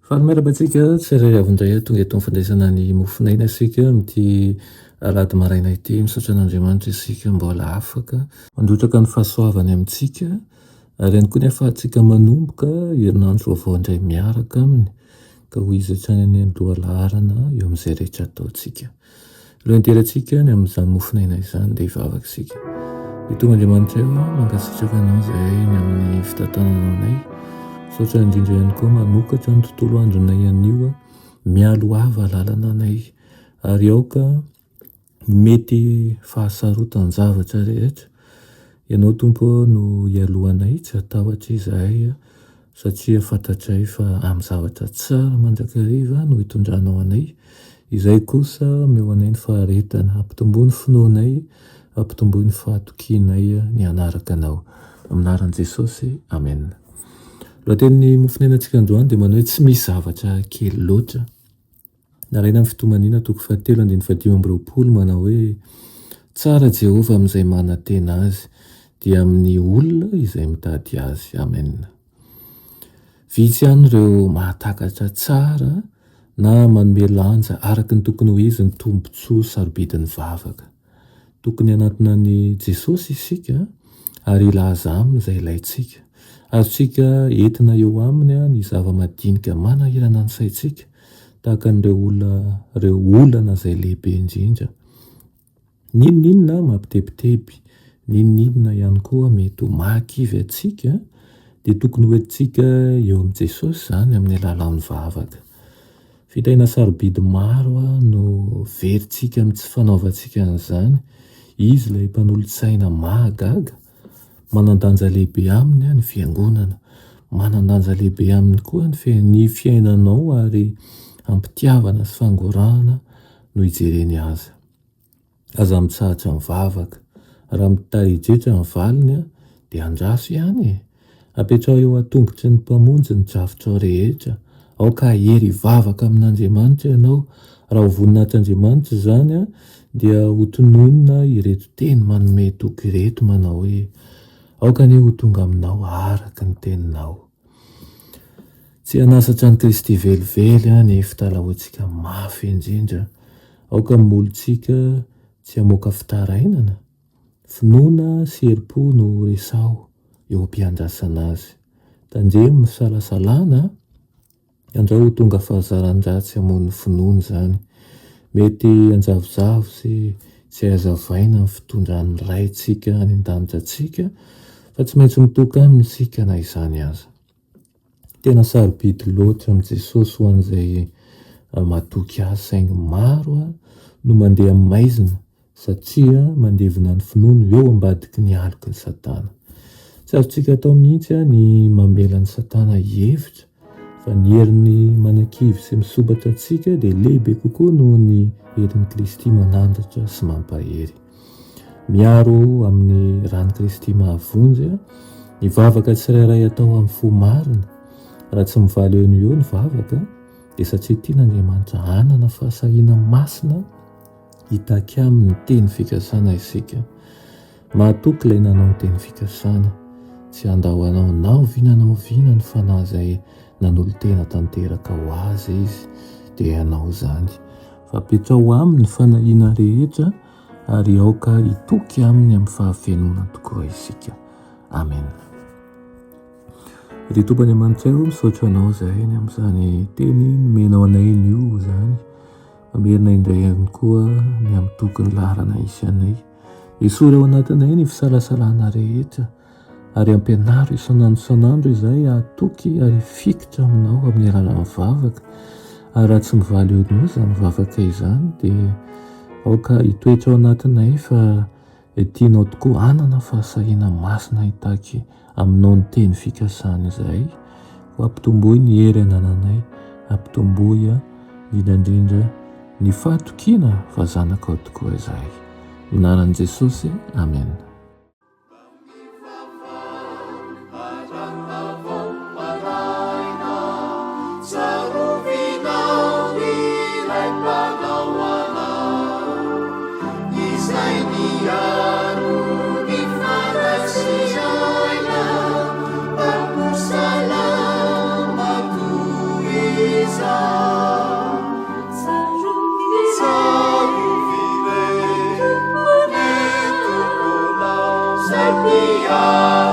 Fahameramatsika tsy ray avindray tonga eto fandraisana ny mofinaina asika amity alady maraina ity misaotra an'Andriamanitra isika mbola afaka mandrotraka ny fahasoavany amintsika ary ihany koa ny ahafahantsika manomboka herinandro vaovao indray miaraka aminy ka ho izy hatrany any lohalarana eo amin'izay rehetra ataontsika. Aloha interantsika ny amin'izany mofinaina izany dia hivavaka isika. Itonga Andriamanitra eo mankasitraka anao izay ny amin'ny fitantanana anay. Misaotra indrindra ihany koa manokatra ny tontolo andronay anio mialo ava lalana anay ary aoka mety fahasarotany zavatra rehetra. Ianao Tompo no ialohanay tsy atahotra izahay satria fantatray fa amin'ny zavatra tsara mandrakariva no hitondranao anay. Izay kosa meo anay ny faharetana ampitomboy ny finoanay, ampitomboy ny fahatokianay ny anaraka anao. Aminaran'i Jesosy, amen. Lohatenin'ny mofinainantsika androany dia manao hoe tsy misy zavatra kely loatra. Naraina amin'ny fitomaniana toko 7:25 manao hoe tsara Jehova amin'izay manantena azy dia amin'ny olona izay mitady azy. Amen. Vitsy ihany ireo mahatakatra tsara na manome lanja araka ny tokony ho izy ny tombontsoa sarobidin'ny vavaka. Tokony hanantona ny Jesosy isika ary ilaza aminy izay ilaitsika. Azontsika entina eo aminy ny zava-madinika manahirana ny saintsika tahaka an'ireo olana izay lehibe indrindra. Ninona mampitebiteby, ninona ihany koa mety ho mahakivy atsika dia tokony ho entintsika eo amin'i Jesosy izany amin'ny alalan'ny vavaka. Fitaina sarobidy maro no verintsika amin'ny tsy fanaovantsika an'izany. Izy ilay mpanolontsaina mahagaga, manandanja lehibe aminy ny fiangonana, manandanja lehibe aminy koa ny fiainanao ary ampitiavana sy fangorahana no hijereny azy. Aza mitsahatra ny vavaka, raha mitahidretra ny valiny dia andraso ihany. Apetrao eo an-tongotry ny mpamonjy ny drafitrao rehetra. Aoka hery vavaka amin'Andriamanitra ianao. Raha ho voninahitran'Andriamanitra izany dia ho tononona ireto teny manome toky ireto manao hoe aoka anie ho tonga aminao araka ny teninao. Tsy hanasatra ny Kristy velively ny fitalahoantsika mafy indrindra. Aoka molontsika tsy hamoaka fitarainana. Finoana sy herim-po no resao eo am-piandrasana azy. Tandremo ny salasalana, andao ho tonga fahazaran-dratsy hamoan'ny finoana izany. Mety anjavozavo sy tsy hazavaina ny fitondran'ny raintsika any an-danitrasika fa tsy maintsy mitoka aminy isika na izany aza. Tena sarobidy loatra amin'i Jesosy ho an'izay matoky azy saingy maro no mandeha amin'ny maizina satria mandevina ny finoana eo ambadiky ny aloky ny Satana. Tsy azontsika atao mihitsy ny mamela ny Satana hihevitra fa ny heriny manakivy sy misobatra antsika dia lehibe kokoa noho ny herin'i Kristy manandratra sy mampahery. Miaro amin'ny rany Kristy mahavonjy ny vavaka tsirairay atao amin'ny fo marina. Raha tsy mivaly eo ny vavaka dia satria tian'Andriamanitra hanana fahasahiana masina hitaki amin'ny teny fikasana isika. Mahatoky ilay nanao ny teny fikasana, tsy handahoanao na oviana ny fanahy izay nanolo-tena tanteraka ho azy izy dia hanao izany. Fa apetrao aminy fanahiana rehetra ary aoka hitoky aminy amin'ny fahafenona tokoa isika. Amen. Ry Tompony Amanitra misaotra anao izay ny amin'izany teny nomenao anay io izany. Mamerina indray ihany koa ny amin'ny tokony larana isy anay. Esorao ao anatinay ny fisalasalana rehetra ary ampianaro isanandro izay hatoky ary fikitra aminao amin'ny alalan'ny vavaka. Ary raha tsy mivaly eo ny izany vavaka izany dia aoka hitoetra ao anatinay fa tianao tokoa hanana fahasahiana masina hitaky aminao ny teny fikasana izay. Ho ampitomboy ny hery anananay, ampitomboy indrindra ny fahatokiana fa zanakao tokoa izahay. Anaran'i Jesosy, amen. Sarovinao ilay mpanao anazy. Maria.